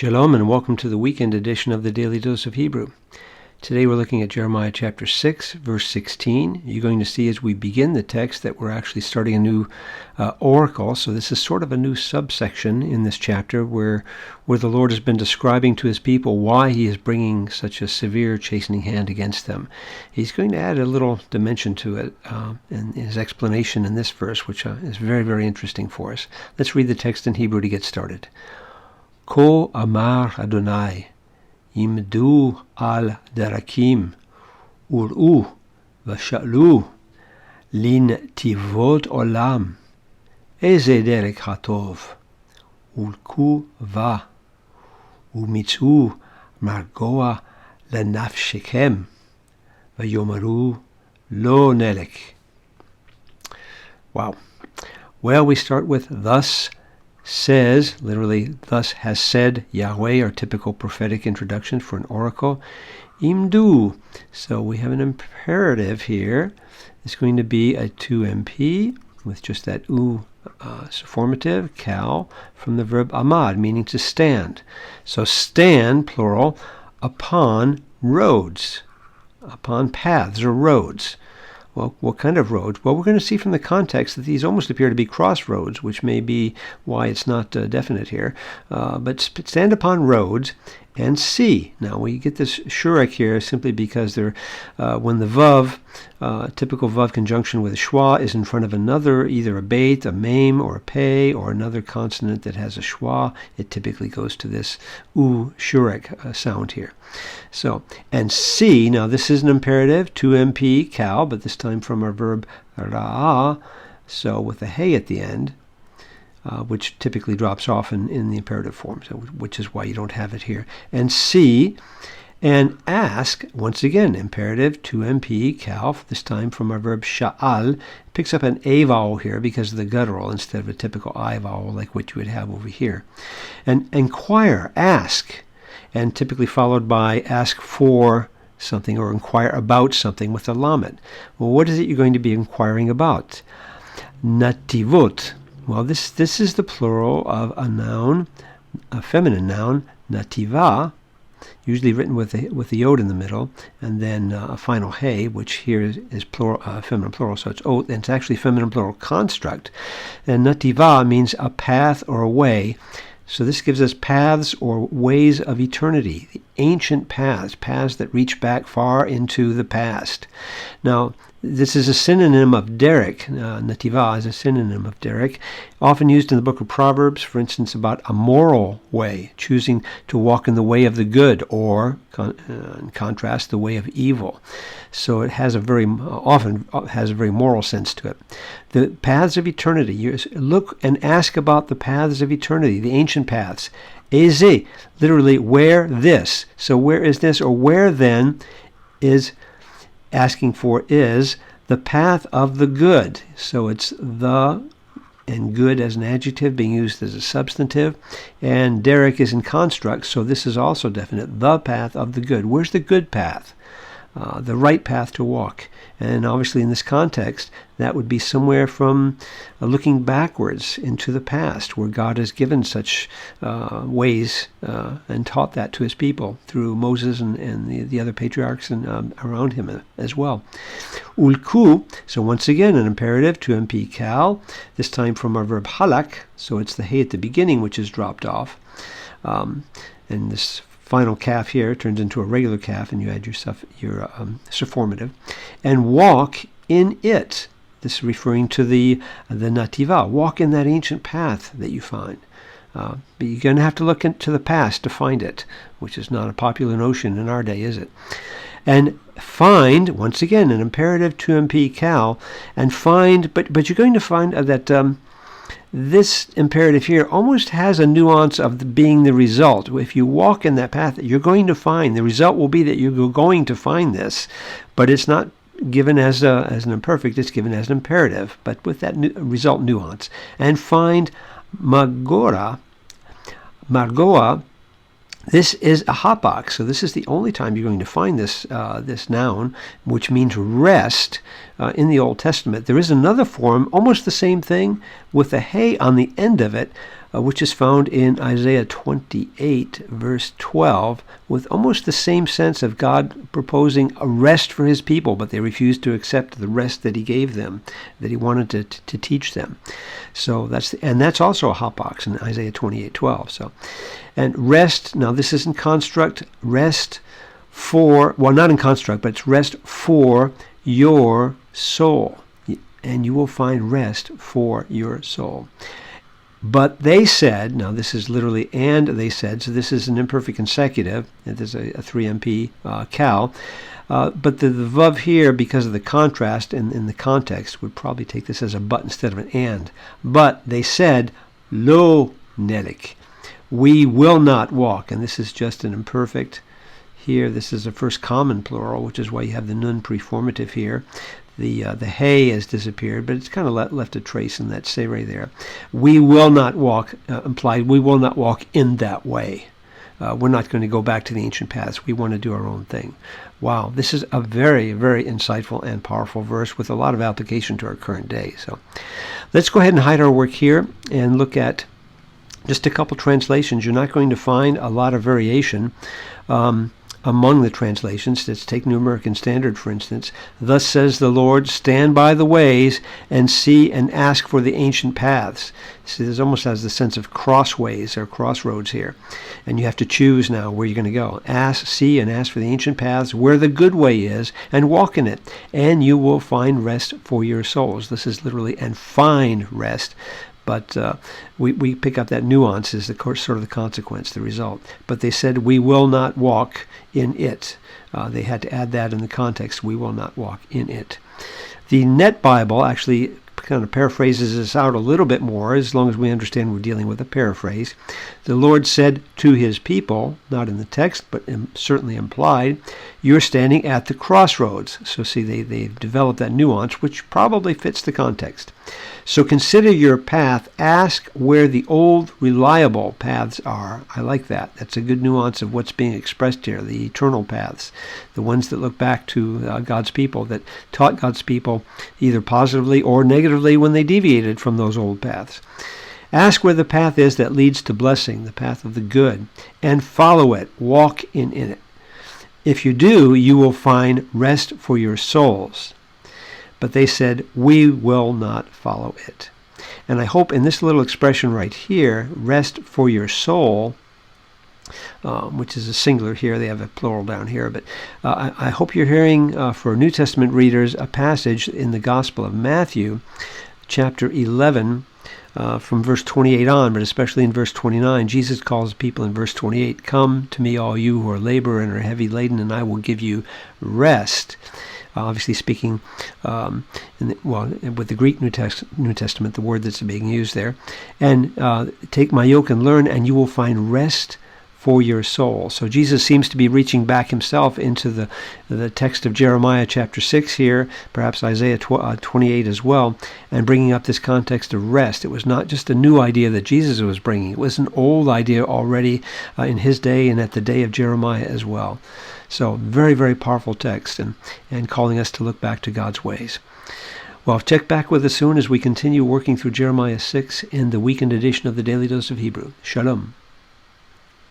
Shalom and welcome to the weekend edition of the Daily Dose of Hebrew. Today we're looking at Jeremiah chapter 6, verse 16. You're going to see as we begin the text that we're actually starting a new oracle. So this is sort of a new subsection in this chapter where the Lord has been describing to his people why he is bringing such a severe chastening hand against them. He's going to add a little dimension to it in his explanation in this verse, which is very, very interesting for us. Let's read the text in Hebrew to get started. Ko amar Adonai, imdu al darakim, ur'u v'sha'lu, lin tivot olam, eze derek hatov, ulku va, umitzu margoa lenafshekem, v'yomaru lo nelek. Wow. Well, we start with thus says, literally, thus has said Yahweh, our typical prophetic introduction for an oracle. Imdu. So we have an imperative here. It's going to be a 2MP with just that u formative, kal, from the verb amad, meaning to stand. So stand, plural, upon roads, upon paths or roads. Well, what kind of roads? Well, we're going to see from the context that these almost appear to be crossroads, which may be why it's not definite here. But stand upon roads and see. Now, we get this shurek here simply because they're, when the vav, typical vav conjunction with a schwa, is in front of another, either a beit, a mem, or a pei, or another consonant that has a schwa, it typically goes to this u shurek sound here. So, and see, now this is an imperative, 2MP, kal, but this time from our verb ra'ah, so with a hey at the end, which typically drops off in the imperative form, so, which is why you don't have it here. And see, and ask, once again, imperative, 2MP, kal, this time from our verb sha'al, picks up an a vowel here because of the guttural instead of a typical I vowel like what you would have over here. And inquire, ask, and typically followed by ask for something or inquire about something with a lamed. Well, what is it you're going to be inquiring about? Nativot. Well, this is the plural of a noun, a feminine noun, nativa, usually written with a yod in the middle, and then a final hey, which here is plural, feminine plural, so it's actually feminine plural construct. And nativa means a path or a way. So this gives us paths or ways of eternity, the ancient paths that reach back far into the past. Now, this is a synonym of derek. Nativa is a synonym of derek, often used in the book of Proverbs, for instance, about a moral way, choosing to walk in the way of the good, or, in contrast, the way of evil. So it has often has a very moral sense to it. The paths of eternity. You look and ask about the paths of eternity, the ancient paths. Eze, literally, where this. So where is this, or where then is asking for is the path of the good. So it's the and good as an adjective being used as a substantive, and derek is in construct, so this is also definite, the path of the good. Where's the good path? The right path to walk. And obviously in this context, that would be somewhere from looking backwards into the past, where God has given such ways and taught that to his people through Moses and the other patriarchs and around him as well. Ulku, so once again an imperative, 2MP kal, this time from our verb halak, so it's the hey at the beginning which is dropped off. And this final calf here turns into a regular calf, and you add your sufformative, and walk in it. This is referring to the nativa. Walk in that ancient path that you find. But you're going to have to look into the past to find it, which is not a popular notion in our day, is it? And find, once again, an imperative, 2MP kal, and find, but you're going to find that this imperative here almost has a nuance of being the result. If you walk in that path, you're going to find, the result will be that you're going to find this, but it's not given as an imperfect, it's given as an imperative, but with that result nuance. And find margoa. This is a hapak, so this is the only time you're going to find this this noun, which means rest, in the Old Testament. There is another form, almost the same thing, with a hey on the end of it, which is found in Isaiah 28, verse 12, with almost the same sense of God proposing a rest for his people, but they refused to accept the rest that he gave them, that he wanted to teach them. So that's also a hapax in Isaiah 28:12. So, and rest, now this isn't construct, rest for, well, not in construct, but it's rest for your soul. And you will find rest for your soul. But they said, now this is literally and they said, so this is an imperfect consecutive. There's a 3MP cal. But the vav here, because of the contrast in the context, would probably take this as a but instead of an and. But they said, lo nelik, we will not walk. And this is just an imperfect here. This is the first common plural, which is why you have the nun preformative here. The hay has disappeared, but it's kind of left a trace in that sere there. We will not walk, implied, we will not walk in that way. We're not going to go back to the ancient paths. We want to do our own thing. Wow, this is a very, very insightful and powerful verse with a lot of application to our current day. So let's go ahead and hide our work here and look at just a couple translations. You're not going to find a lot of variation among the translations. Let's take New American Standard, for instance. Thus says the Lord, stand by the ways and see and ask for the ancient paths. See, this almost has the sense of crossways or crossroads here. And you have to choose now where you're going to go. See and ask for the ancient paths, where the good way is, and walk in it. And you will find rest for your souls. This is literally, and find rest. But we pick up that nuance as sort of the consequence, the result. But they said, we will not walk in it. They had to add that in the context, we will not walk in it. The Net Bible actually kind of paraphrases this out a little bit more, as long as we understand we're dealing with a paraphrase. The Lord said to his people, not in the text, but certainly implied, you're standing at the crossroads. So see, they've developed that nuance, which probably fits the context. So consider your path. Ask where the old, reliable paths are. I like that. That's a good nuance of what's being expressed here, the eternal paths, the ones that look back to God's people, that taught God's people either positively or negatively when they deviated from those old paths. Ask where the path is that leads to blessing, the path of the good, and follow it. Walk in it. If you do, you will find rest for your souls. But they said, we will not follow it. And I hope in this little expression right here, rest for your soul, which is a singular here, they have a plural down here, but I hope you're hearing, for New Testament readers, a passage in the Gospel of Matthew, chapter 11, from verse 28 on, but especially in verse 29. Jesus calls people in verse 28, come to me, all you who are labor and are heavy laden, and I will give you rest. Obviously speaking, with the Greek New Testament, the word that's being used there. And take my yoke and learn, and you will find rest for your soul. So Jesus seems to be reaching back himself into the text of Jeremiah chapter 6 here, perhaps Isaiah 28 as well, and bringing up this context of rest. It was not just a new idea that Jesus was bringing. It was an old idea already in his day and at the day of Jeremiah as well. So very, very powerful text and calling us to look back to God's ways. Well, check back with us soon as we continue working through Jeremiah 6 in the weekend edition of the Daily Dose of Hebrew. Shalom.